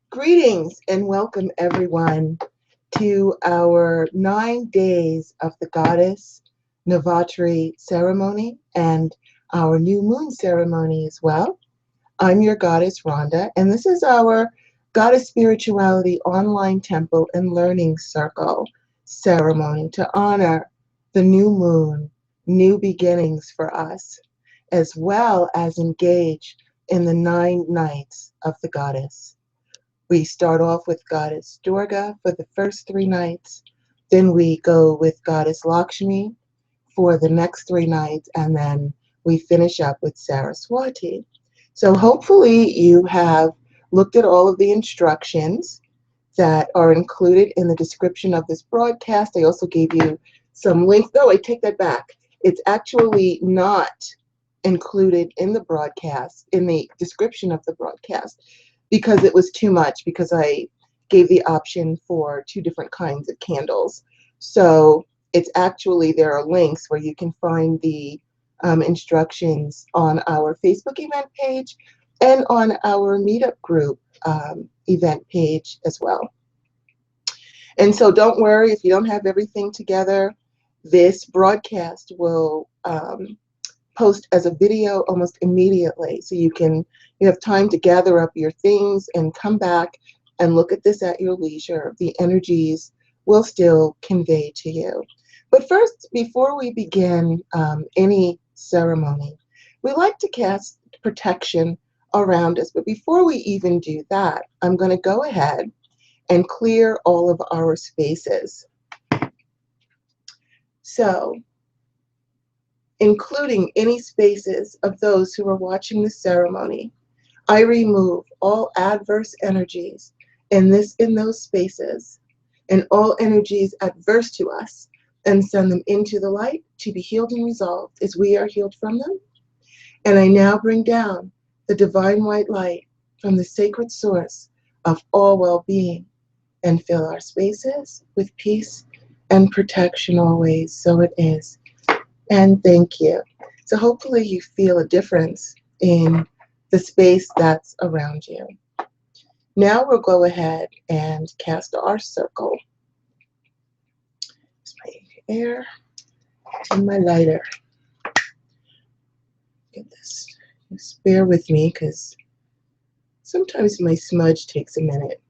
Greetings and welcome everyone to our 9 days of the Goddess Navatri ceremony and our new moon ceremony as well. I'm your goddess Rhonda, and this is our Goddess Spirituality Online Temple and Learning Circle ceremony to honor the new moon, new beginnings for us, as well as engage in the 9 nights of the goddess. We start off with Goddess Durga for the first 3 nights. Then we go with Goddess Lakshmi for the next 3 nights. And then we finish up with Saraswati. So hopefully you have looked at all of the instructions that are included in the description of this broadcast. I also gave you some links. No, I take that back. It's actually not included in the broadcast, in the description of the broadcast, because it was too much, because I gave the option for 2 different kinds of candles. So it's actually, there are links where you can find the instructions on our Facebook event page and on our meetup group event page as well. And so don't worry if you don't have everything together. This broadcast will post as a video almost immediately, so you have time to gather up your things and come back and look at this at your leisure. The energies will still convey to you. But first, before we begin any ceremony, we like to cast protection around us. But before we even do that, I'm going to go ahead and clear all of our spaces. So, including any spaces of those who are watching the ceremony, I remove all adverse energies in those spaces and all energies adverse to us, and send them into the light to be healed and resolved as we are healed from them. And I now bring down the divine white light from the sacred source of all well-being and fill our spaces with peace and protection always. So it is. And thank you. So hopefully you feel a difference in the space that's around you. Now we'll go ahead and cast our circle. Here's my air and my lighter. Get this. Just bear with me, because sometimes my smudge takes a minute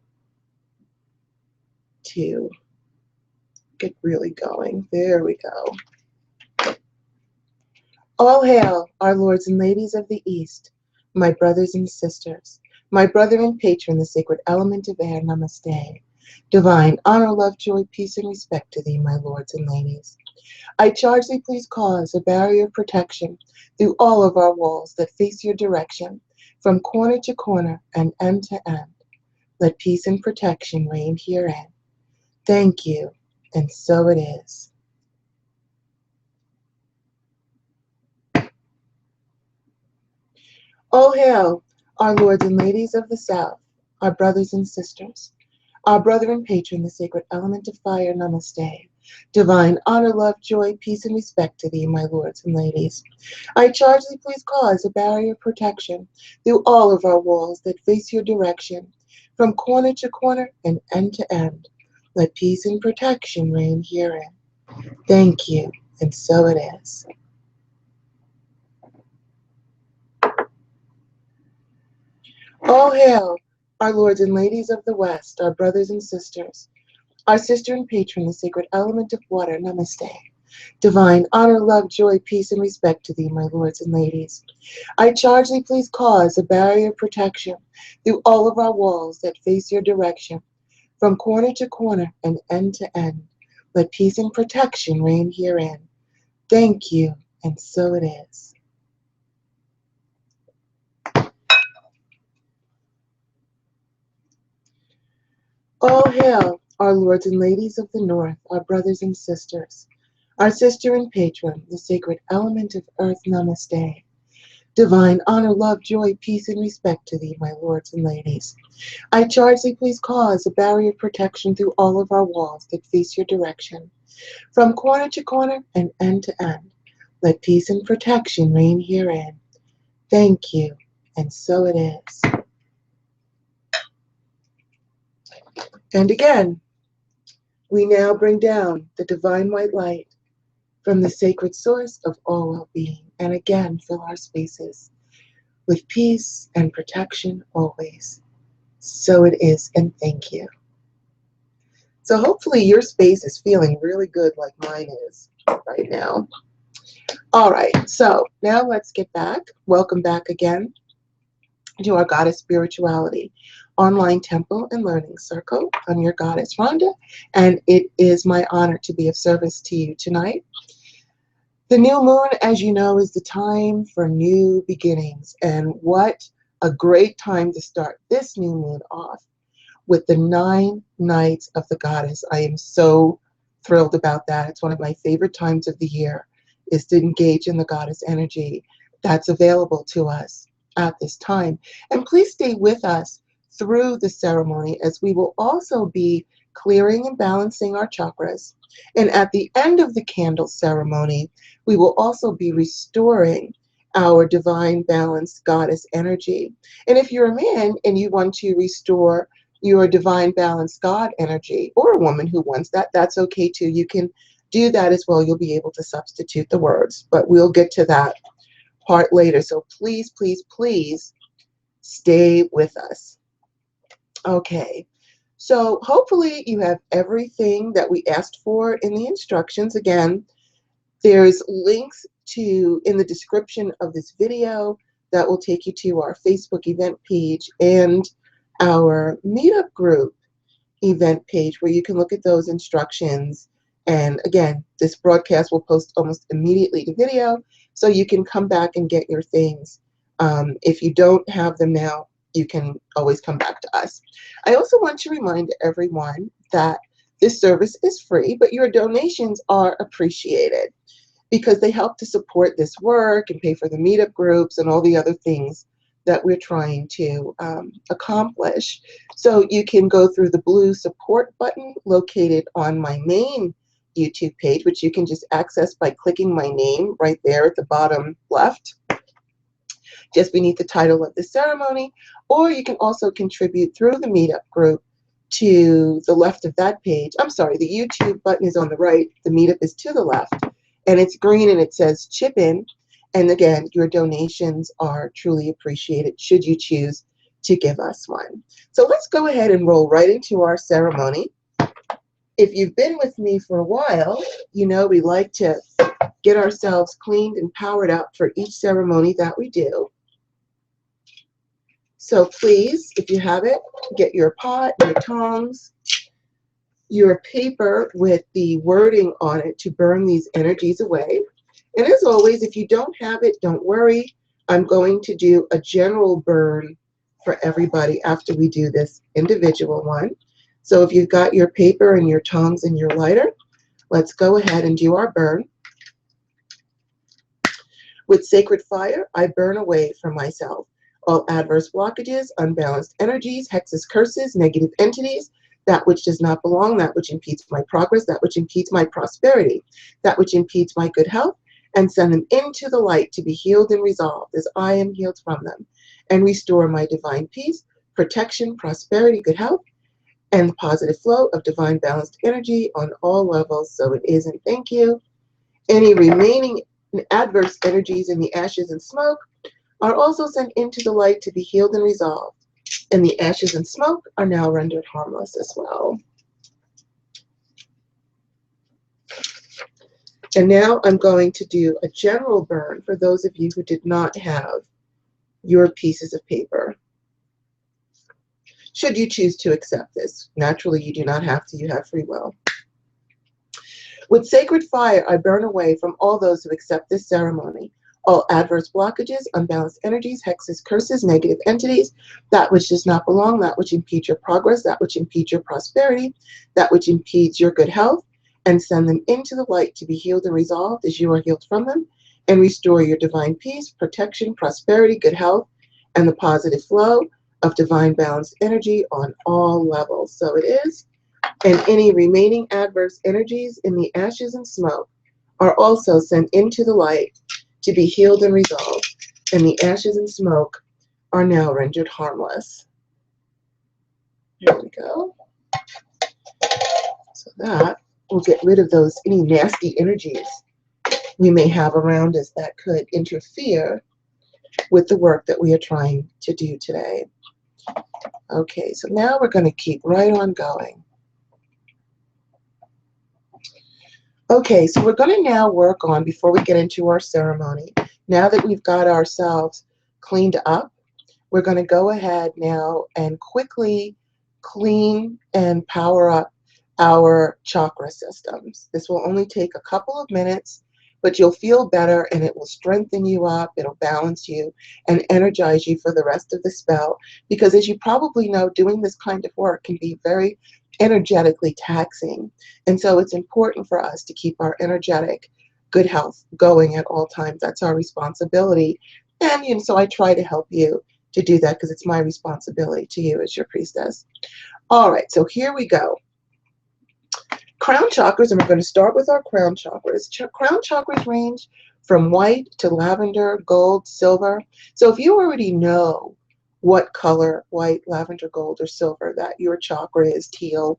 to get really going. There we go. All hail, our lords and ladies of the East, my brothers and sisters, my brother and patron, the sacred element of air, namaste. Divine honor, love, joy, peace, and respect to thee, my lords and ladies. I charge thee, please cause a barrier of protection through all of our walls that face your direction, from corner to corner and end to end. Let peace and protection reign herein. Thank you, and so it is. All hail, our lords and ladies of the South, our brothers and sisters, our brother and patron, the sacred element of fire, namaste. Divine honor, love, joy, peace, and respect to thee, my lords and ladies. I charge thee, please cause a barrier of protection through all of our walls that face your direction, from corner to corner and end to end. Let peace and protection reign herein. Thank you, and so it is. All hail, our lords and ladies of the West, our brothers and sisters, our sister and patron, the sacred element of water, namaste. Divine honor, love, joy, peace, and respect to thee, my lords and ladies. I charge thee, please cause a barrier of protection through all of our walls that face your direction, from corner to corner and end to end. Let peace and protection reign herein. Thank you, and so it is. All hail, our lords and ladies of the North, our brothers and sisters, our sister and patron, the sacred element of earth, namaste. Divine honor, love, joy, peace, and respect to thee, my lords and ladies. I charge thee, please cause a barrier of protection through all of our walls that face your direction, from corner to corner and end to end. Let peace and protection reign herein. Thank you, and so it is. And again, we now bring down the divine white light from the sacred source of all well-being. And again, fill our spaces with peace and protection always. So it is, and thank you. So hopefully your space is feeling really good like mine is right now. All right, so now let's get back. Welcome back again to our Goddess Spirituality online temple and learning circle. I'm your goddess, Rhonda, and it is my honor to be of service to you tonight. The new moon, as you know, is the time for new beginnings, and what a great time to start this new moon off with the 9 nights of the goddess. I am so thrilled about that. It's one of my favorite times of the year, is to engage in the goddess energy that's available to us at this time. And please stay with us through the ceremony, as we will also be clearing and balancing our chakras. And at the end of the candle ceremony, we will also be restoring our divine balanced goddess energy. And if you're a man and you want to restore your divine balanced God energy, or a woman who wants that, that's okay too. You can do that as well. You'll be able to substitute the words, but we'll get to that part later. So please, please, please stay with us. Okay. So hopefully you have everything that we asked for in the instructions. Again, there's links in the description of this video that will take you to our Facebook event page and our meetup group event page, where you can look at those instructions. And again, this broadcast will post almost immediately to video, so you can come back and get your things. If you don't have them now, you can always come back to us. I also want to remind everyone that this service is free, but your donations are appreciated, because they help to support this work and pay for the meetup groups and all the other things that we're trying to accomplish. So you can go through the blue support button located on my main YouTube page, which you can just access by clicking my name right there at the bottom left, just beneath the title of the ceremony. Or you can also contribute through the meetup group to the left of that page. I'm sorry, the YouTube button is on the right, the meetup is to the left, and it's green and it says chip in. And again, your donations are truly appreciated should you choose to give us one. So let's go ahead and roll right into our ceremony. If you've been with me for a while, you know we like to get ourselves cleaned and powered up for each ceremony that we do. So please, if you have it, get your pot, your tongs, your paper with the wording on it to burn these energies away. And as always, if you don't have it, don't worry. I'm going to do a general burn for everybody after we do this individual one. So if you've got your paper and your tongs and your lighter, let's go ahead and do our burn. With sacred fire, I burn away from myself all adverse blockages, unbalanced energies, hexes, curses, negative entities, that which does not belong, that which impedes my progress, that which impedes my prosperity, that which impedes my good health, and send them into the light to be healed and resolved as I am healed from them, and restore my divine peace, protection, prosperity, good health, and the positive flow of divine balanced energy on all levels. So it is, and thank you. Any remaining adverse energies in the ashes and smoke are also sent into the light to be healed and resolved, and the ashes and smoke are now rendered harmless as well. And now I'm going to do a general burn for those of you who did not have your pieces of paper. Should you choose to accept this, naturally you do not have to, you have free will. With sacred fire, I burn away from all those who accept this ceremony all adverse blockages, unbalanced energies, hexes, curses, negative entities, that which does not belong, that which impedes your progress, that which impedes your prosperity, that which impedes your good health, and send them into the light to be healed and resolved as you are healed from them, and restore your divine peace, protection, prosperity, good health, and the positive flow of divine balanced energy on all levels. So it is. And any remaining adverse energies in the ashes and smoke are also sent into the light to be healed and resolved, and the ashes and smoke are now rendered harmless. Here we go. So that will get rid of those any nasty energies we may have around us that could interfere with the work that we are trying to do today. Okay, so now we're going to keep right on going. Okay, so we're going to now work on, before we get into our ceremony, now that we've got ourselves cleaned up, we're going to go ahead now and quickly clean and power up our chakra systems. This will only take a couple of minutes, but you'll feel better and it will strengthen you up, it'll balance you and energize you for the rest of the spell. Because as you probably know, doing this kind of work can be very energetically taxing. And so it's important for us to keep our energetic good health going at all times. That's our responsibility. And so I try to help you to do that because it's my responsibility to you as your priestess. All right, so here we go. Crown chakras, and we're going to start with our crown chakras. Crown chakras range from white to lavender, gold, silver. So if you already know what color, white, lavender, gold, or silver, that your chakra is teal,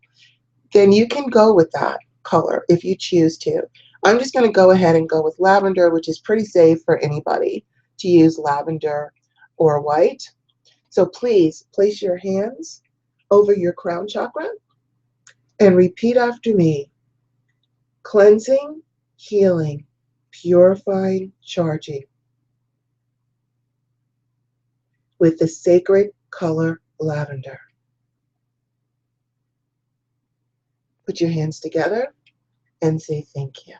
then you can go with that color if you choose to. I'm just going to go ahead and go with lavender, which is pretty safe for anybody to use lavender or white. So please place your hands over your crown chakra and repeat after me. Cleansing, healing, purifying, charging with the sacred color lavender. Put your hands together and say thank you.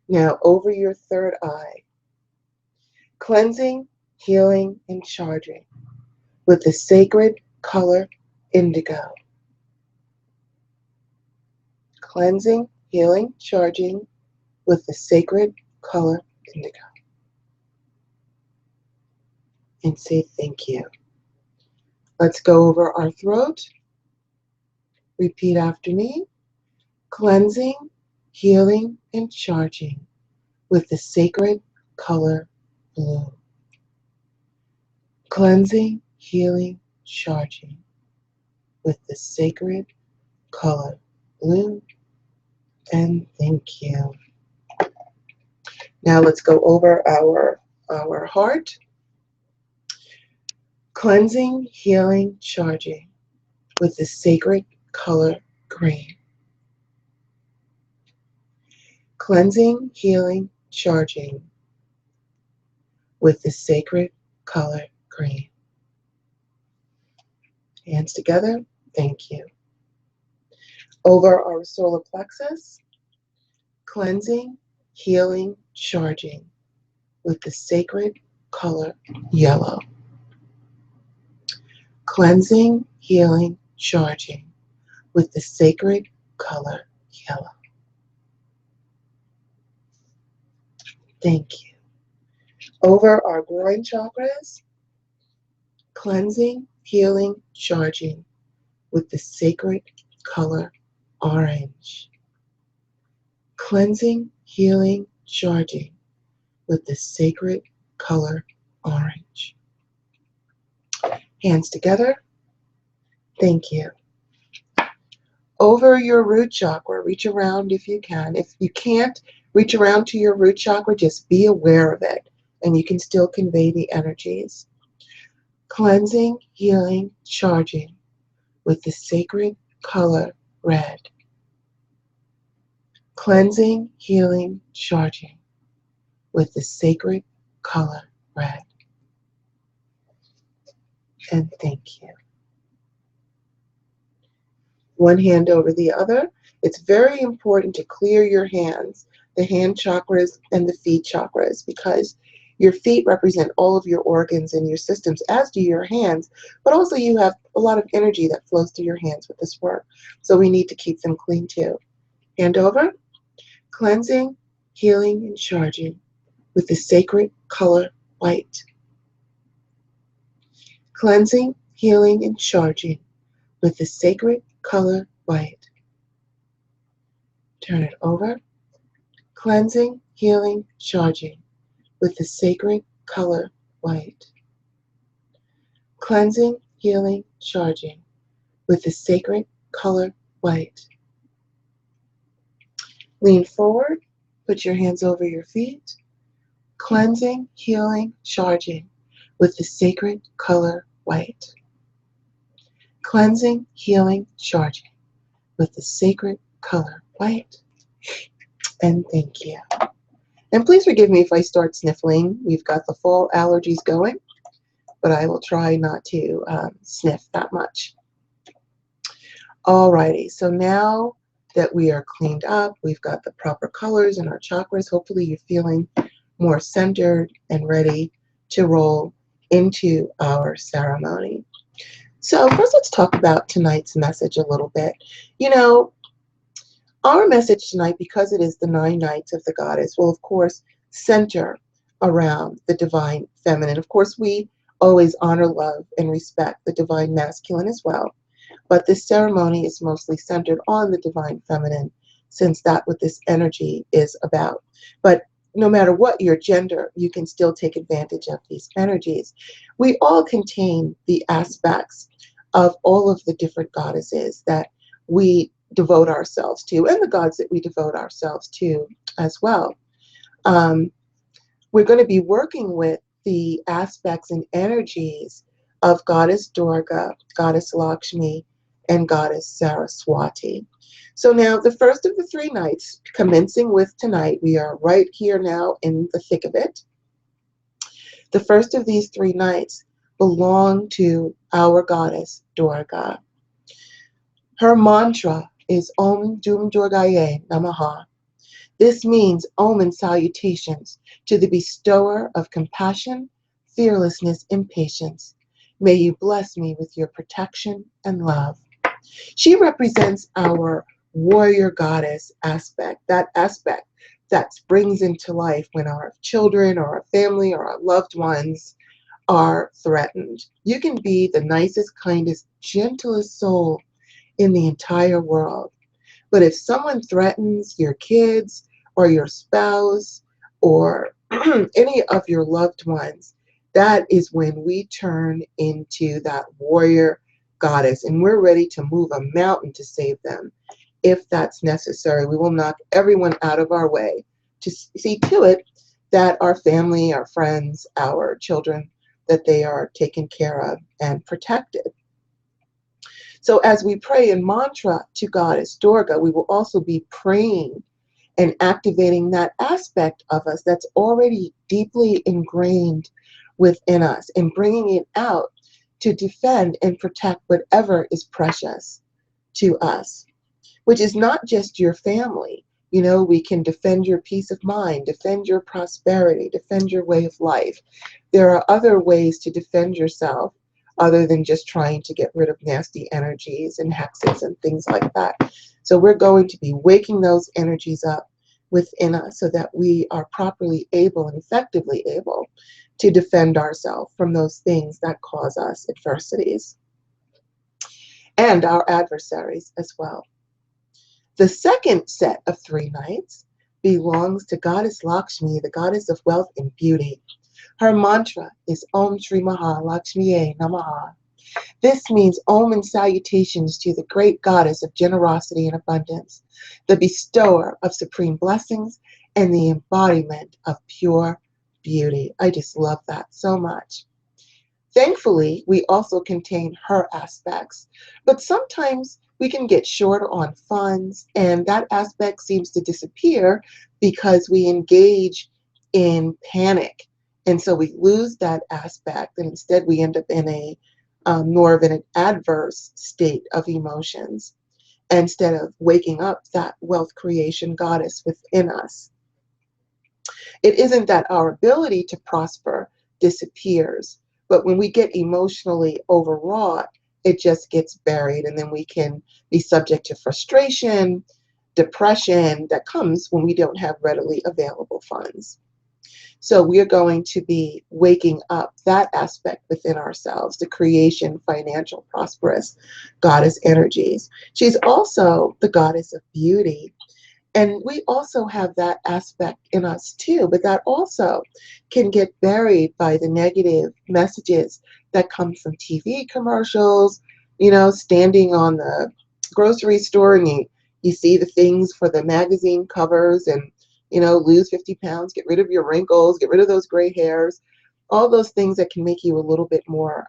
Now over your third eye. Cleansing, healing, and charging with the sacred color indigo. Cleansing, healing, charging with the sacred color indigo. And say thank you. Let's go over our throat. Repeat after me. Cleansing, healing, and charging with the sacred color blue. Cleansing, healing, charging with the sacred color blue. And thank you. Now let's go over our heart. Cleansing, healing, charging with the sacred color green. Cleansing, healing, charging with the sacred color green. Hands together, thank you. Over our solar plexus, cleansing, healing, charging with the sacred color yellow. Cleansing, healing, charging with the sacred color yellow. Thank you. Over our groin chakras, cleansing, healing, charging with the sacred color orange. Cleansing, healing, charging with the sacred color orange. Hands together. Thank you. Over your root chakra, reach around if you can. If you can't reach around to your root chakra, just be aware of it, and you can still convey the energies. Cleansing, healing, charging with the sacred color red. Cleansing, healing, charging with the sacred color red. And thank you. One hand over the other. It's very important to clear your hands, the hand chakras and the feet chakras, because your feet represent all of your organs and your systems, as do your hands, but also you have a lot of energy that flows through your hands with this work. So we need to keep them clean too. Hand over. Cleansing, healing, and charging with the sacred color white. Cleansing, healing, and charging with the sacred color white. Turn it over. Cleansing, healing, charging with the sacred color white. Cleansing, healing, charging with the sacred color white. Lean forward, put your hands over your feet, cleansing, healing, charging with the sacred color white. Cleansing, healing, charging with the sacred color white. And thank you. And please forgive me if I start sniffling. We've got the fall allergies going, but I will try not to sniff that much. Alrighty, so now that we are cleaned up, we've got the proper colors in our chakras. Hopefully you're feeling more centered and ready to roll into our ceremony. So first let's talk about tonight's message a little bit. You know, our message tonight, because it is the 9 nights of the goddess, will of course center around the divine feminine. Of course, we always honor, love, and respect the divine masculine as well. But this ceremony is mostly centered on the divine feminine, since that's what this energy is about. But no matter what your gender, you can still take advantage of these energies. We all contain the aspects of all of the different goddesses that we devote ourselves to, and the gods that we devote ourselves to as well. We're going to be working with the aspects and energies of Goddess Durga, Goddess Lakshmi, and Goddess Saraswati. So now the first of the 3 nights, commencing with tonight, we are right here now in the thick of it. The first of these 3 nights belong to our Goddess Durga. Her mantra is Om Dum Durgaye Namaha. This means Om salutations to the bestower of compassion, fearlessness, and patience. May you bless me with your protection and love. She represents our warrior goddess aspect, that aspect that springs into life when our children or our family or our loved ones are threatened. You can be the nicest, kindest, gentlest soul in the entire world. But if someone threatens your kids or your spouse or any of your loved ones, that is when we turn into that warrior goddess, and we're ready to move a mountain to save them. If that's necessary, we will knock everyone out of our way to see to it that our family, our friends, our children, that they are taken care of and protected. So as we pray in mantra to Goddess Durga, we will also be praying and activating that aspect of us that's already deeply ingrained within us and bringing it out to defend and protect whatever is precious to us, which is not just your family. You know, we can defend your peace of mind, defend your prosperity, defend your way of life. There are other ways to defend yourself other than just trying to get rid of nasty energies and hexes and things like that. So we're going to be waking those energies up within us so that we are properly able and effectively able to defend ourselves from those things that cause us adversities and our adversaries as well. The second set of 3 nights belongs to Goddess Lakshmi, the goddess of wealth and beauty. Her mantra is Om Shri Maha Lakshmiye Namaha. This means Om and salutations to the great goddess of generosity and abundance, the bestower of supreme blessings, and the embodiment of pure beauty. I just love that so much. Thankfully, we also contain her aspects, but sometimes we can get short on funds, and that aspect seems to disappear because we engage in panic. And so we lose that aspect, and instead we end up in a more of an adverse state of emotions instead of waking up that wealth creation goddess within us. It isn't that our ability to prosper disappears, but when we get emotionally overwrought, it just gets buried, and then we can be subject to frustration, depression that comes when we don't have readily available funds. So we are going to be waking up that aspect within ourselves, the creation, financial, prosperous goddess energies. She's also the goddess of beauty. And we also have that aspect in us too, but that also can get buried by the negative messages that come from TV commercials, you know, standing on the grocery store and You see the things for the magazine covers and, you know, lose 50 pounds, get rid of your wrinkles, get rid of those gray hairs, all those things that can make you a little bit more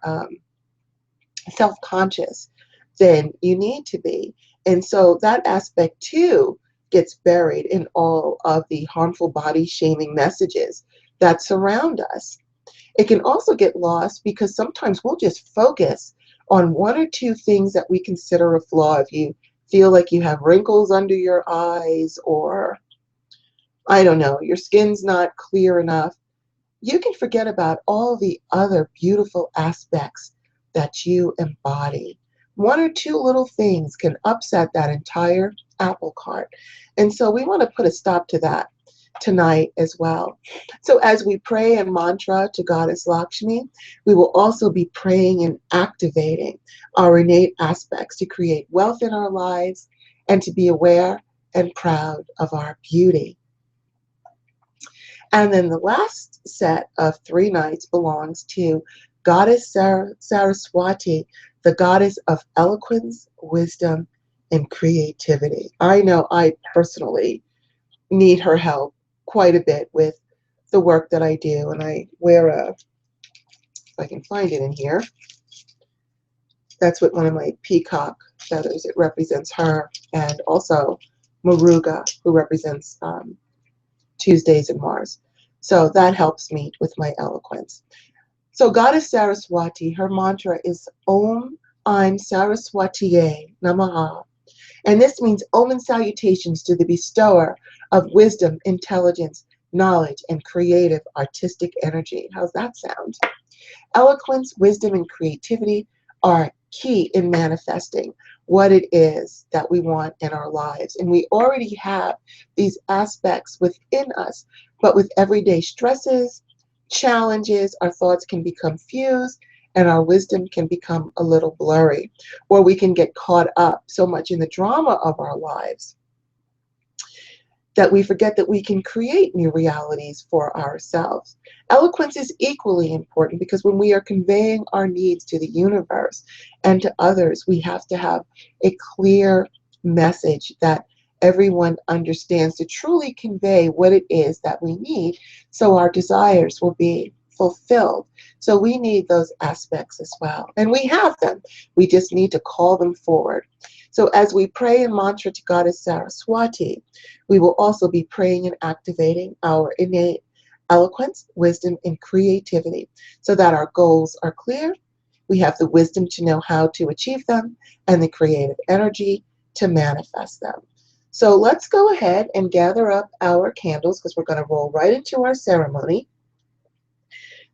self-conscious than you need to be. And so that aspect too gets buried in all of the harmful body shaming messages that surround us. It can also get lost because sometimes we'll just focus on one or two things that we consider a flaw. If you feel like you have wrinkles under your eyes, or I don't know, your skin's not clear enough, you can forget about all the other beautiful aspects that you embody. One or two little things can upset that entire apple cart. And so we want to put a stop to that tonight as well. So as we pray and mantra to Goddess Lakshmi, we will also be praying and activating our innate aspects to create wealth in our lives and to be aware and proud of our beauty. And then the last set of 3 nights belongs to Goddess Saraswati, the goddess of eloquence, wisdom, and creativity. I know I personally need her help quite a bit with the work that I do. And I wear if I can find it in here, that's what one of my peacock feathers, it represents her, and also Muruga, who represents Tuesdays in Mars. So that helps me with my eloquence. So Goddess Saraswati, her mantra is Om Aim Saraswatiye Namaha. And this means omen salutations to the bestower of wisdom, intelligence, knowledge, and creative artistic energy. How's that sound? Eloquence, wisdom, and creativity are key in manifesting what it is that we want in our lives. And we already have these aspects within us, but with everyday stresses, challenges, our thoughts can become fused and our wisdom can become a little blurry, or we can get caught up so much in the drama of our lives that we forget that we can create new realities for ourselves. Eloquence is equally important because when we are conveying our needs to the universe and to others, we have to have a clear message that everyone understands to truly convey what it is that we need, so our desires will be fulfilled. So we need those aspects as well. And we have them. We just need to call them forward. So as we pray and mantra to Goddess Saraswati, we will also be praying and activating our innate eloquence, wisdom, and creativity so that our goals are clear. We have the wisdom to know how to achieve them and the creative energy to manifest them. So let's go ahead and gather up our candles because we're going to roll right into our ceremony.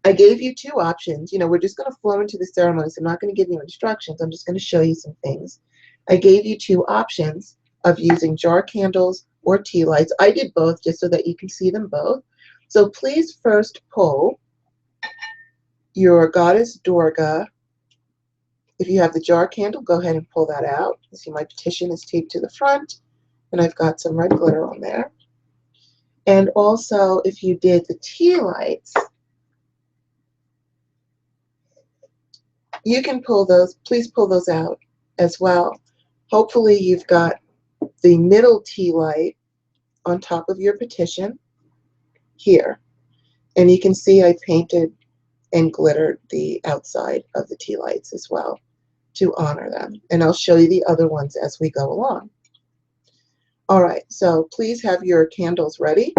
I gave you 2 options. You know, we're just going to flow into the ceremony, so I'm not going to give you instructions. I'm just going to show you some things. I gave you 2 options of using jar candles or tea lights. I did both just so that you can see them both. So please first pull your Goddess Durga. If you have the jar candle, go ahead and pull that out. You see my petition is taped to the front, and I've got some red glitter on there. And also, if you did the tea lights, you can pull those, please pull those out as well. Hopefully you've got the middle tea light on top of your petition here. And you can see I painted and glittered the outside of the tea lights as well to honor them. And I'll show you the other ones as we go along. All right, so please have your candles ready.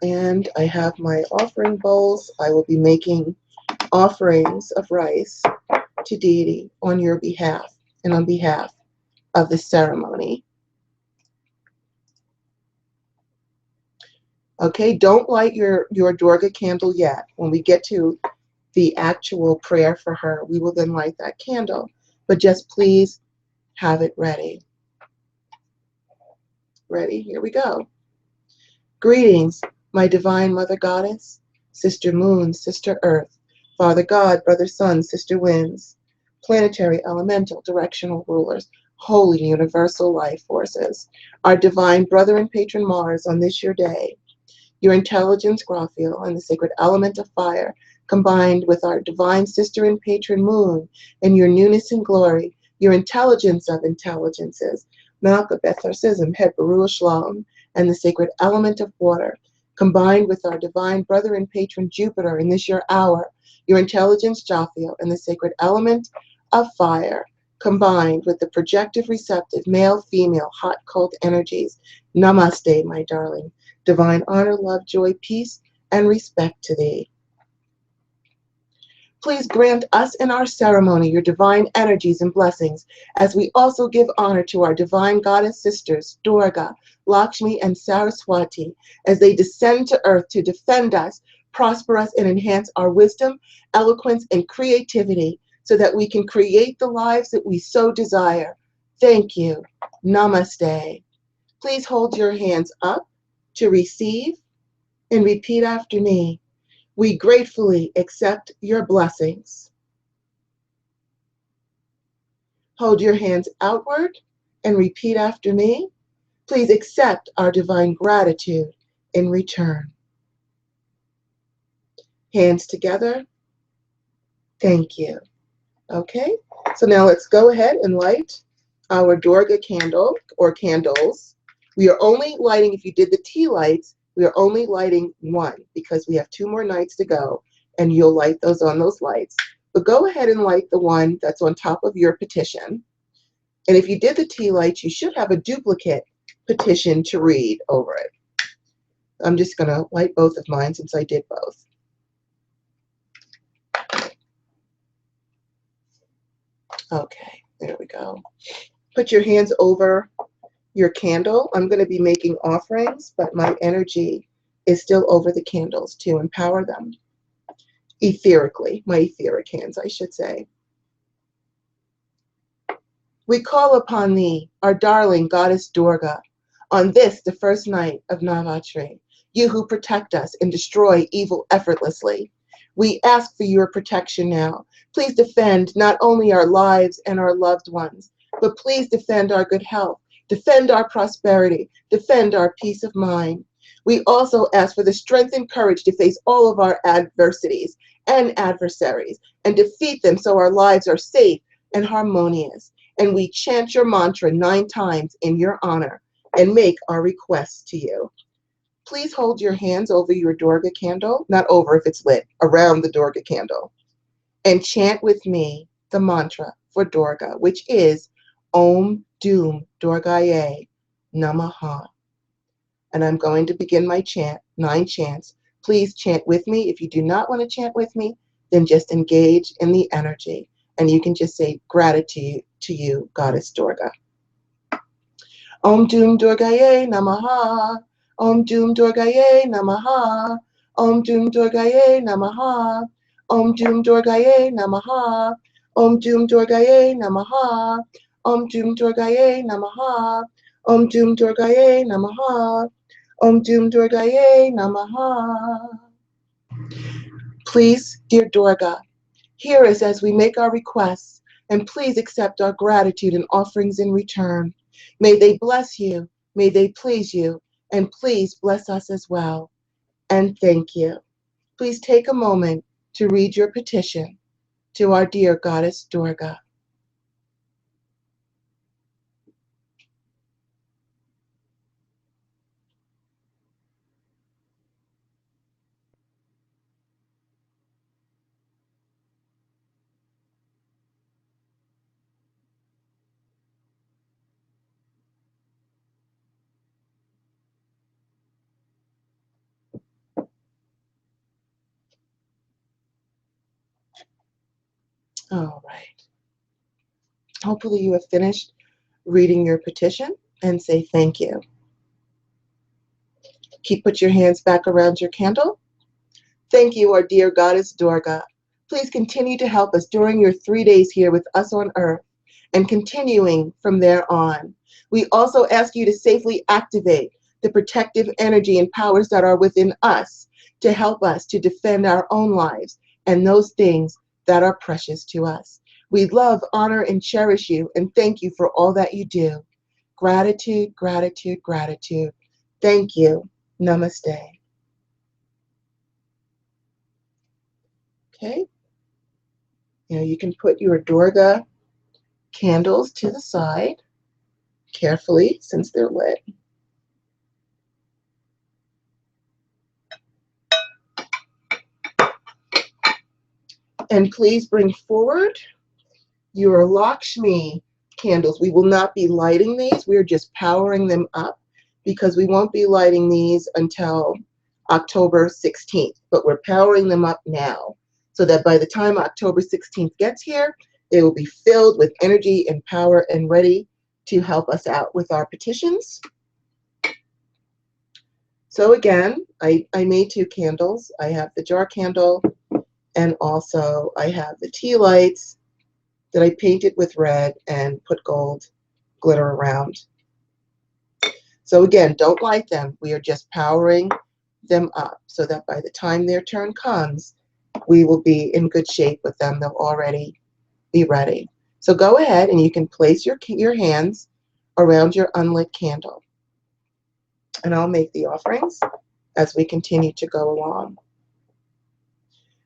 And I have my offering bowls. I will be making offerings of rice to deity on your behalf and on behalf of the ceremony. Okay, don't light your Durga candle yet. When we get to the actual prayer for her, we will then light that candle. But just please have it ready. Ready? Here we go. Greetings, my divine Mother Goddess, Sister Moon, Sister Earth, Father God, Brother Sun, Sister Winds, planetary, elemental, directional rulers, holy universal life forces, our divine brother and patron Mars on this your day, your intelligence, Graphiel, and the sacred element of fire, combined with our divine sister and patron moon, and your newness and glory, your intelligence of intelligences, Malka Betharsism, Het Baruch Shalom, and the sacred element of water, combined with our divine brother and patron Jupiter in this your hour, your intelligence Jophiel, and the sacred element of fire, combined with the projective receptive male female hot cold energies. Namaste, my darling. Divine honor, love, joy, peace, and respect to thee. Please grant us in our ceremony your divine energies and blessings, as we also give honor to our divine goddess sisters, Durga, Lakshmi, and Saraswati, as they descend to earth to defend us, prosper us, and enhance our wisdom, eloquence, and creativity, so that we can create the lives that we so desire. Thank you. Namaste. Please hold your hands up to receive and repeat after me. We gratefully accept your blessings. Hold your hands outward and repeat after me. Please accept our divine gratitude in return. Hands together. Thank you. Okay, so now let's go ahead and light our Durga candle or candles. We are only lighting, if you did the tea lights, we are only lighting one because we have 2 more nights to go, and you'll light those on those lights. But go ahead and light the one that's on top of your petition. And if you did the tea lights, you should have a duplicate petition to read over it. I'm just going to light both of mine since I did both. Okay, there we go. Put your hands over your candle. I'm going to be making offerings, but my energy is still over the candles to empower them etherically, my etheric hands, I should say. We call upon thee, our darling goddess Durga, on this, the first night of Navatri, you who protect us and destroy evil effortlessly. We ask for your protection now. Please defend not only our lives and our loved ones, but please defend our good health, defend our prosperity, defend our peace of mind. We also ask for the strength and courage to face all of our adversities and adversaries and defeat them so our lives are safe and harmonious. And we chant your mantra 9 times in your honor and make our requests to you. Please hold your hands over your Durga candle, not over if it's lit, around the Durga candle, and chant with me the mantra for Durga, which is Om Doom Durgaye Namaha. And I'm going to begin my chant, 9 chants. Please chant with me. If you do not want to chant with me, then just engage in the energy. And you can just say gratitude to you, Goddess Durga. Om Doom Durgaye Namaha. Om Doom Durgaye Namaha. Om Doom Durgaye Namaha. Om Doom Durgaye Namaha. Om Doom Durgaye Namaha. Om Doom Durgaye Namaha. Om Doom Durgaye Namaha. Om Doom Durgaye Namaha. Please, dear Durga, hear us as we make our requests, and please accept our gratitude and offerings in return. May they bless you, may they please you, and please bless us as well. And thank you. Please take a moment to read your petition to our dear Goddess Durga. All right. Hopefully you have finished reading your petition and say thank you. Put your hands back around your candle. Thank you, our dear Goddess Durga. Please continue to help us during your 3 days here with us on earth and continuing from there on. We also ask you to safely activate the protective energy and powers that are within us to help us to defend our own lives and those things that are precious to us. We love, honor, and cherish you, and thank you for all that you do. Gratitude, gratitude, gratitude. Thank you. Namaste. Okay. You can put your Durga candles to the side carefully since they're lit. And please bring forward your Lakshmi candles. We will not be lighting these. We're just powering them up because we won't be lighting these until October 16th. But we're powering them up now so that by the time October 16th gets here, they will be filled with energy and power and ready to help us out with our petitions. So again, I made 2 candles. I have the jar candle, and also I have the tea lights that I painted with red and put gold glitter around. So again, don't light them. We are just powering them up so that by the time their turn comes, we will be in good shape with them. They'll already be ready. So go ahead and you can place your hands around your unlit candle. And I'll make the offerings as we continue to go along.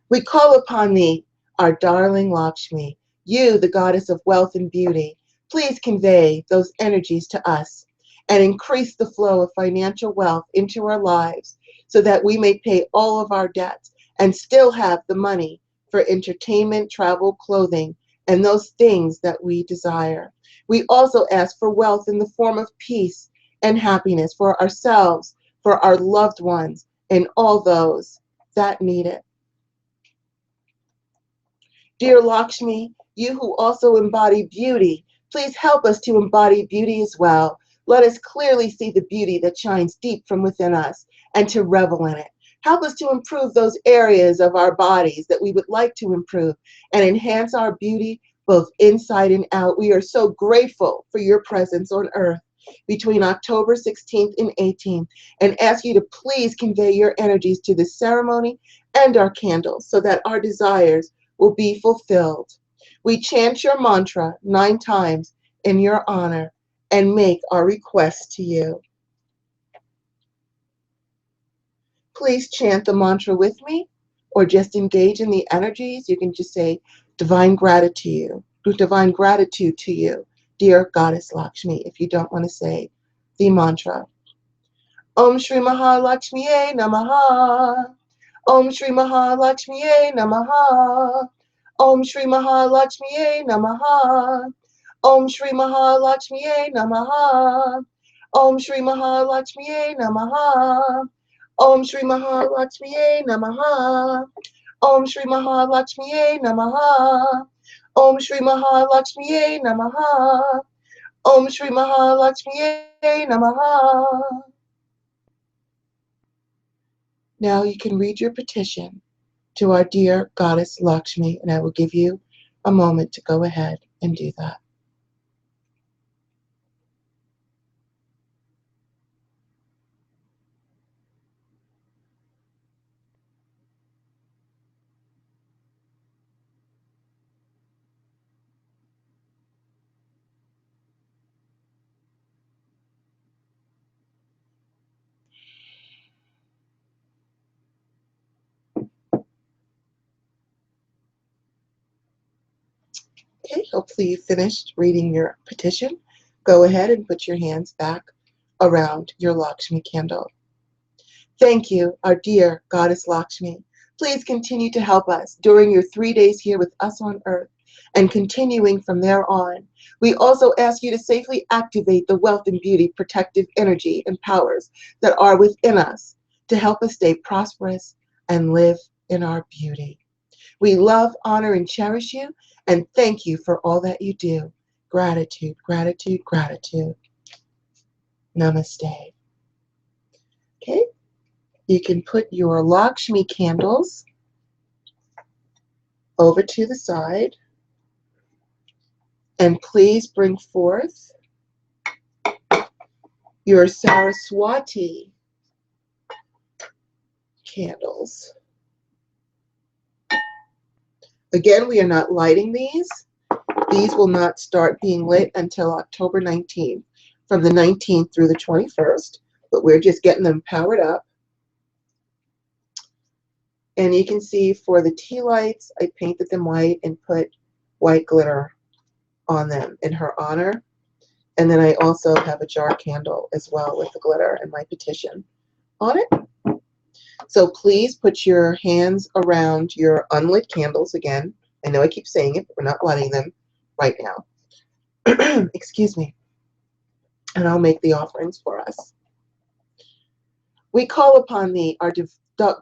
We call upon thee, our darling Lakshmi, you, the goddess of wealth and beauty. Please convey those energies to us and increase the flow of financial wealth into our lives so that we may pay all of our debts and still have the money for entertainment, travel, clothing, and those things that we desire. We also ask for wealth in the form of peace and happiness for ourselves, for our loved ones, and all those that need it. Dear Lakshmi, you who also embody beauty, please help us to embody beauty as well. Let us clearly see the beauty that shines deep from within us and to revel in it. Help us to improve those areas of our bodies that we would like to improve and enhance our beauty both inside and out. We are so grateful for your presence on earth between October 16th and 18th and ask you to please convey your energies to this ceremony and our candles so that our desires will be fulfilled. We chant your mantra 9 times in your honor and make our request to you. Please chant the mantra with me or just engage in the energies. You can just say divine gratitude to you, dear Goddess Lakshmi, if you don't want to say the mantra. Om Shri Mahalakshmiye Namaha. Om Shri Mahalakshmiye Namaha. Om Shri Mahalakshmiye Namaha. Om Shri Mahalakshmiye Namaha. Om Shri Mahalakshmiye Namaha. Om Shri Mahalakshmiye Namaha. Om Shri Mahalakshmiye Namaha. Om Shri Mahalakshmiye Namaha. Om Shri Mahalakshmiye Namaha. Now you can read your petition to our dear Goddess Lakshmi, and I will give you a moment to go ahead and do that. Okay, hopefully you finished reading your petition. Go ahead and put your hands back around your Lakshmi candle. Thank you, our dear Goddess Lakshmi. Please continue to help us during your 3 days here with us on earth and continuing from there on. We also ask you to safely activate the wealth and beauty, protective energy, and powers that are within us to help us stay prosperous and live in our beauty. We love, honor, and cherish you, and thank you for all that you do. Gratitude, gratitude, gratitude. Namaste. Okay, you can put your Lakshmi candles over to the side, and please bring forth your Saraswati candles. Again, we are not lighting these. These will not start being lit until October 19th, from the 19th through the 21st, but we're just getting them powered up. And you can see for the tea lights, I painted them white and put white glitter on them in her honor. And then I also have a jar candle as well with the glitter and my petition on it. So please put your hands around your unlit candles again. I know I keep saying it, but we're not lighting them right now. Excuse me. And I'll make the offerings for us. We call upon thee, our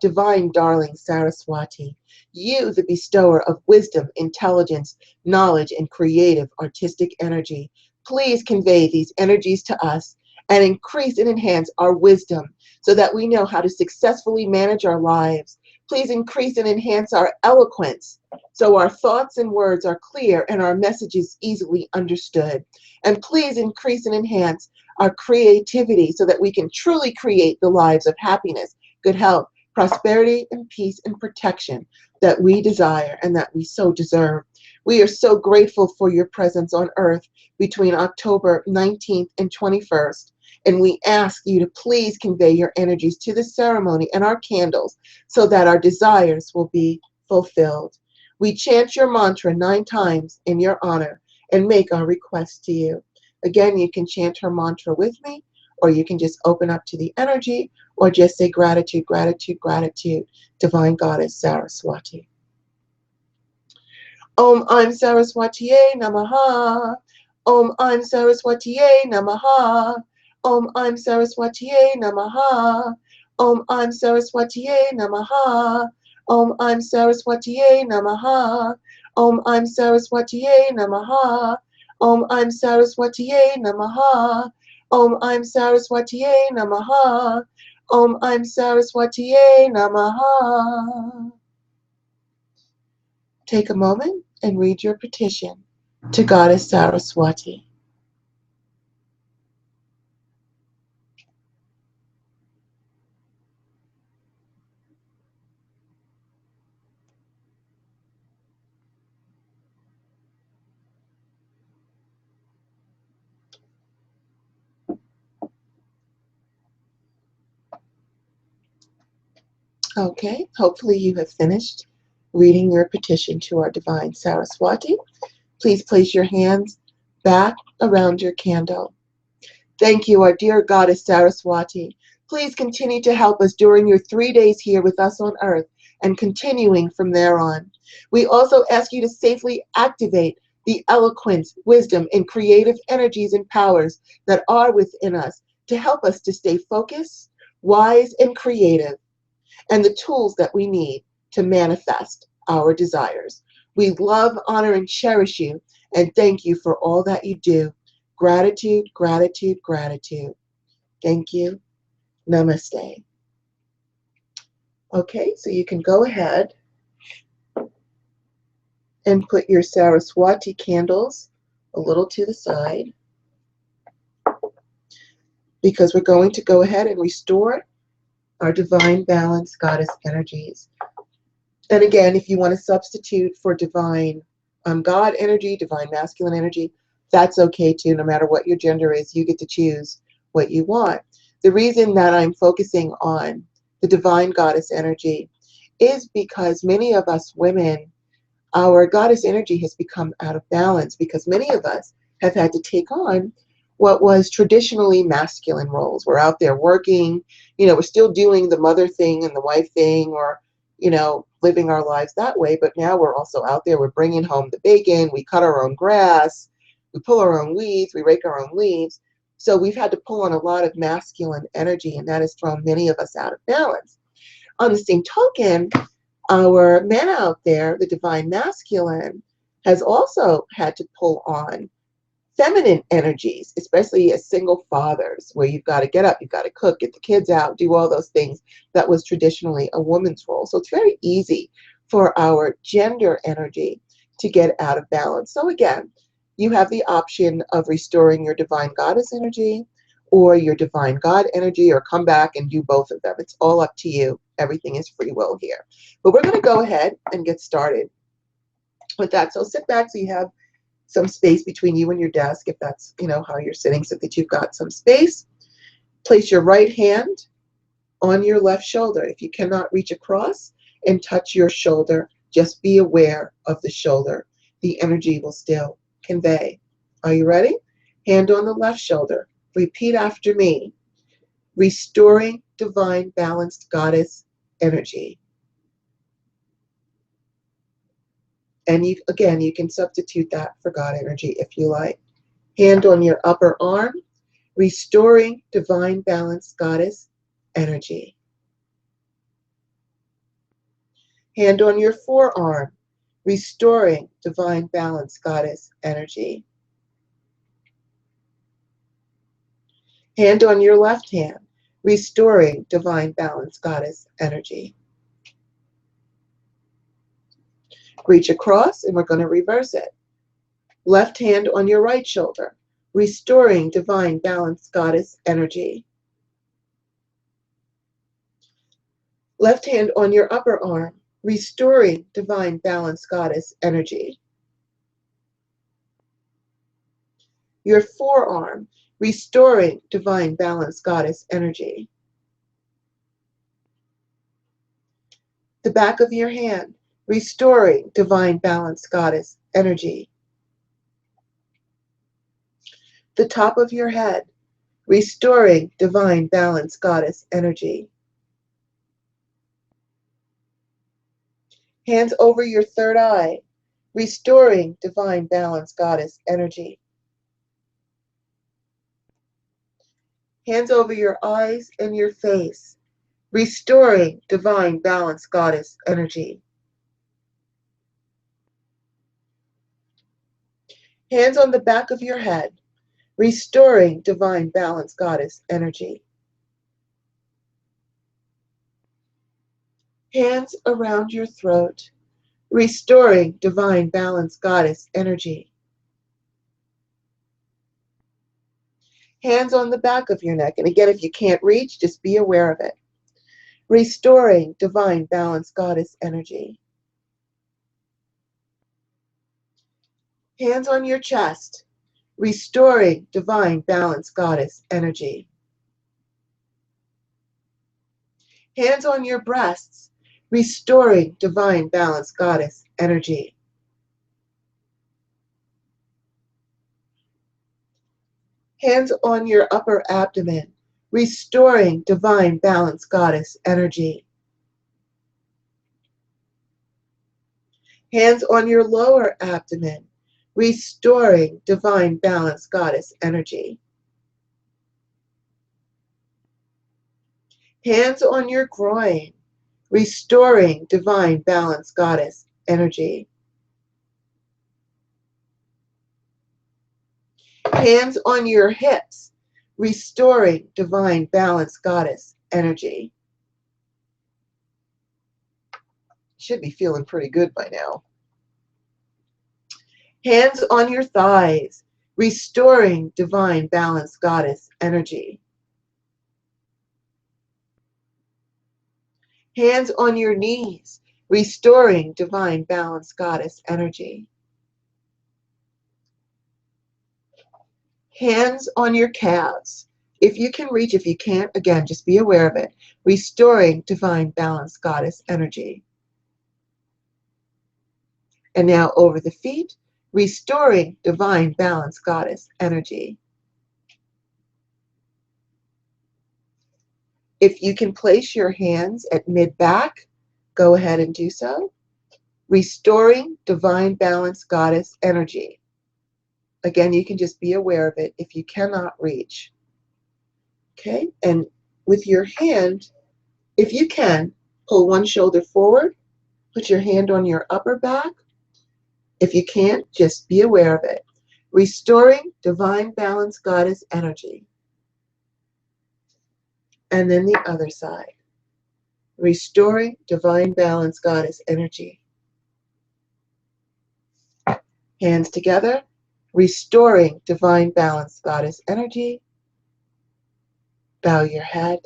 divine darling Saraswati, you, the bestower of wisdom, intelligence, knowledge, and creative artistic energy. Please convey these energies to us and increase and enhance our wisdom so that we know how to successfully manage our lives. Please increase and enhance our eloquence so our thoughts and words are clear and our messages easily understood. And please increase and enhance our creativity so that we can truly create the lives of happiness, good health, prosperity, and peace and protection that we desire and that we so deserve. We are so grateful for your presence on earth between October 19th and 21st. And we ask you to please convey your energies to the ceremony and our candles so that our desires will be fulfilled. We chant your mantra 9 times in your honor and make our requests to you. Again, you can chant her mantra with me, or you can just open up to the energy, or just say gratitude, gratitude, gratitude, Divine Goddess Saraswati. Om I'm Saraswatiye Namaha. Om I'm Saraswatiye Namaha. Om I'm Saraswatiye Namaha. Om I'm Saraswatiye Namaha. Om I'm Saraswatiye Namaha. Om I'm Saraswatiye Namaha. Om I'm Saraswatiye Namaha. Om I'm Saraswatiye Namaha. Om I'm Saraswatiye Namaha. Take a moment and read your petition to Goddess Saraswati. Okay, hopefully you have finished reading your petition to our Divine Saraswati. Please place your hands back around your candle. Thank you, our dear Goddess Saraswati. Please continue to help us during your 3 days here with us on earth and continuing from there on. We also ask you to safely activate the eloquence, wisdom, and creative energies and powers that are within us to help us to stay focused, wise, and creative, and the tools that we need to manifest our desires. We love, honor, and cherish you, and thank you for all that you do. Gratitude, gratitude, gratitude. Thank you. Namaste. Okay, so you can go ahead and put your Saraswati candles a little to the side because we're going to go ahead and restore our divine balance goddess energies. And again, if you want to substitute for divine God energy, divine masculine energy, that's okay too. No matter what your gender is, you get to choose what you want. The reason that I'm focusing on the divine goddess energy is because many of us women, our goddess energy has become out of balance because many of us have had to take on what was traditionally masculine roles. We're out there working, we're still doing the mother thing and the wife thing, or, living our lives that way. But now we're also out there, we're bringing home the bacon, we cut our own grass, we pull our own weeds, we rake our own leaves. So we've had to pull on a lot of masculine energy, and that has thrown many of us out of balance. On the same token, our men out there, the divine masculine, has also had to pull on feminine energies, especially as single fathers, where you've got to get up, you've got to cook, get the kids out, do all those things that was traditionally a woman's role. So it's very easy for our gender energy to get out of balance. So again, you have the option of restoring your divine goddess energy or your divine God energy, or come back and do both of them. It's all up to you. Everything is free will here. But we're going to go ahead and get started with that. So sit back so you have some space between you and your desk, if that's, how you're sitting, so that you've got some space. Place your right hand on your left shoulder. If you cannot reach across, and touch your shoulder. Just be aware of the shoulder. The energy will still convey. Are you ready? Hand on the left shoulder. Repeat after me. Restoring divine balanced goddess energy. And again, you can substitute that for God energy if you like. Hand on your upper arm. Restoring divine balanced goddess energy. Hand on your forearm. Restoring divine balanced goddess energy. Hand on your left hand. Restoring divine balanced goddess energy. Reach across and we're going to reverse it. Left hand on your right shoulder. Restoring divine balanced goddess energy. Left hand on your upper arm. Restoring divine balanced goddess energy. Your forearm. Restoring divine balanced goddess energy. The back of your hand. Restoring divine balanced goddess energy. The top of your head. Restoring divine balanced goddess energy. Hands over your third eye. Restoring divine balanced goddess energy. Hands over your eyes and your face. Restoring divine balanced goddess energy. Hands on the back of your head. Restoring divine balanced goddess energy. Hands around your throat. Restoring divine balanced goddess energy. Hands on the back of your neck. And again, if you can't reach, just be aware of it. Restoring divine balanced goddess energy. Hands on your chest. Restoring divine balanced goddess energy. Hands on your breasts. Restoring divine balanced goddess energy. Hands on your upper abdomen. Restoring divine balanced goddess energy. Hands on your lower abdomen. Restoring divine balanced goddess energy. Hands on your groin. Restoring divine balanced goddess energy. Hands on your hips. Restoring divine balanced goddess energy. Should be feeling pretty good by now. Hands on your thighs. Restoring divine balanced goddess energy. Hands on your knees. Restoring divine balanced goddess energy. Hands on your calves. If you can reach, if you can't, again, just be aware of it. Restoring divine balanced goddess energy. And now over the feet. Restoring divine balanced goddess energy. If you can place your hands at mid-back, go ahead and do so. Restoring divine balanced goddess energy. Again, you can just be aware of it if you cannot reach. Okay, and with your hand, if you can, pull one shoulder forward, put your hand on your upper back. If you can't, just be aware of it. Restoring divine balanced goddess energy. And then the other side. Restoring divine balanced goddess energy. Hands together. Restoring divine balanced goddess energy. Bow your head.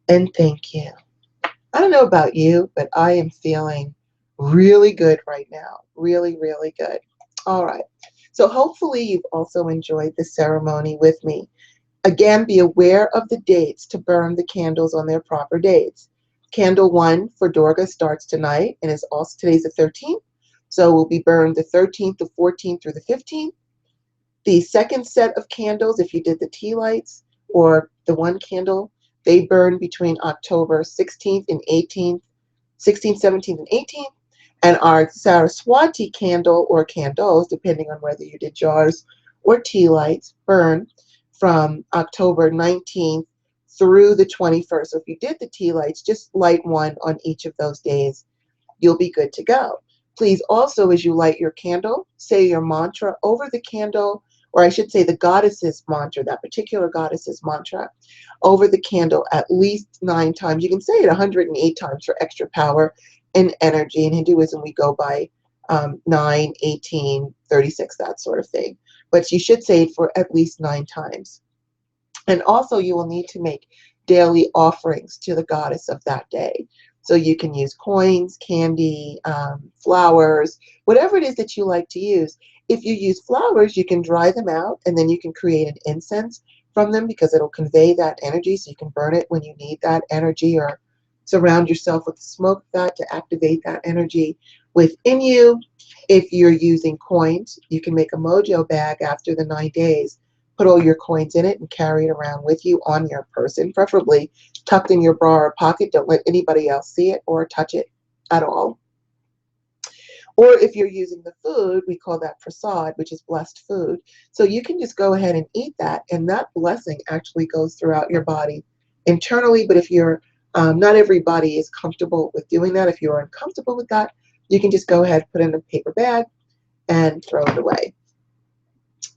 And thank you. I don't know about you, but I am feeling really good right now. Really, really good. All right. So hopefully you've also enjoyed the ceremony with me. Again, be aware of the dates to burn the candles on their proper dates. Candle 1 for Durga starts tonight and is also, today's the 13th, so will be burned the 13th, the 14th through the 15th. The second set of candles, if you did the tea lights or the one candle, they burn between October 16th and 18th, 16th, 17th, and 18th. And our Saraswati candle or candles, depending on whether you did jars or tea lights, burn from October 19th through the 21st. So if you did the tea lights, just light one on each of those days. You'll be good to go. Please also, as you light your candle, say your mantra over the candle, or I should say the goddess's mantra, that particular goddess's mantra, over the candle at least 9 times. You can say it 108 times for extra power and energy. In Hinduism, we go by 9, 18, 36, that sort of thing. But you should say it for at least 9 times. And also you will need to make daily offerings to the goddess of that day. So you can use coins, candy, flowers, whatever it is that you like to use. If you use flowers, you can dry them out and then you can create an incense from them because it'll convey that energy, so you can burn it when you need that energy, or surround yourself with the smoke of that to activate that energy within you. If you're using coins, you can make a mojo bag after the 9 days. Put all your coins in it and carry it around with you on your person, preferably tucked in your bra or pocket. Don't let anybody else see it or touch it at all. Or if you're using the food, we call that prasad, which is blessed food. So you can just go ahead and eat that, and that blessing actually goes throughout your body internally. But if you're, not everybody is comfortable with doing that. If you're uncomfortable with that, you can just go ahead, put it in a paper bag, and throw it away.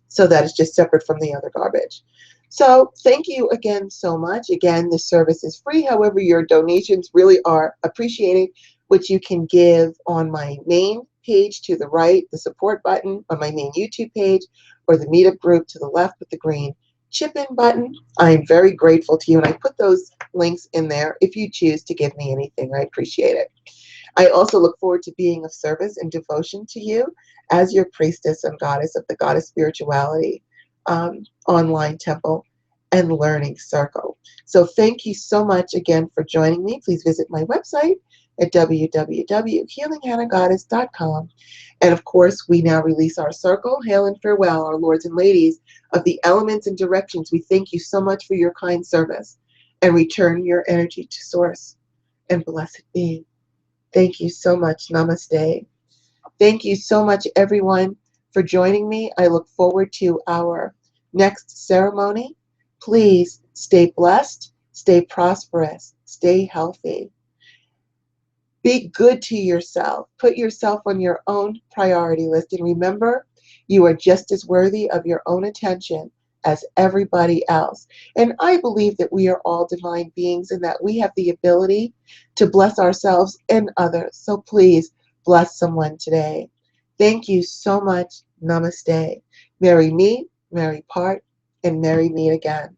So that is just separate from the other garbage. So thank you again so much. Again, this service is free. However, your donations really are appreciated, which you can give on my main page to the right, the support button on my main YouTube page, or the meetup group to the left with the green chip-in button. I'm very grateful to you, and I put those links in there if you choose to give me anything. I appreciate it. I also look forward to being of service and devotion to you as your priestess and goddess of the Goddess Spirituality online temple and learning circle. So thank you so much again for joining me. Please visit my website at www.healinghannahgoddess.com. And of course, we now release our circle. Hail and farewell, our lords and ladies of the elements and directions. We thank you so much for your kind service, and return your energy to source and blessed be. Thank you so much. Namaste. Thank you so much, everyone, for joining me. I look forward to our next ceremony. Please stay blessed, stay prosperous, stay healthy. Be good to yourself. Put yourself on your own priority list. And remember, you are just as worthy of your own attention as everybody else. And I believe that we are all divine beings and that we have the ability to bless ourselves and others. So please bless someone today. Thank you so much. Namaste. Merry meet, merry part, and merry meet again.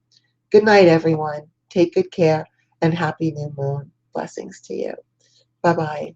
Good night, everyone. Take good care, and happy new moon. Blessings to you. Bye-bye.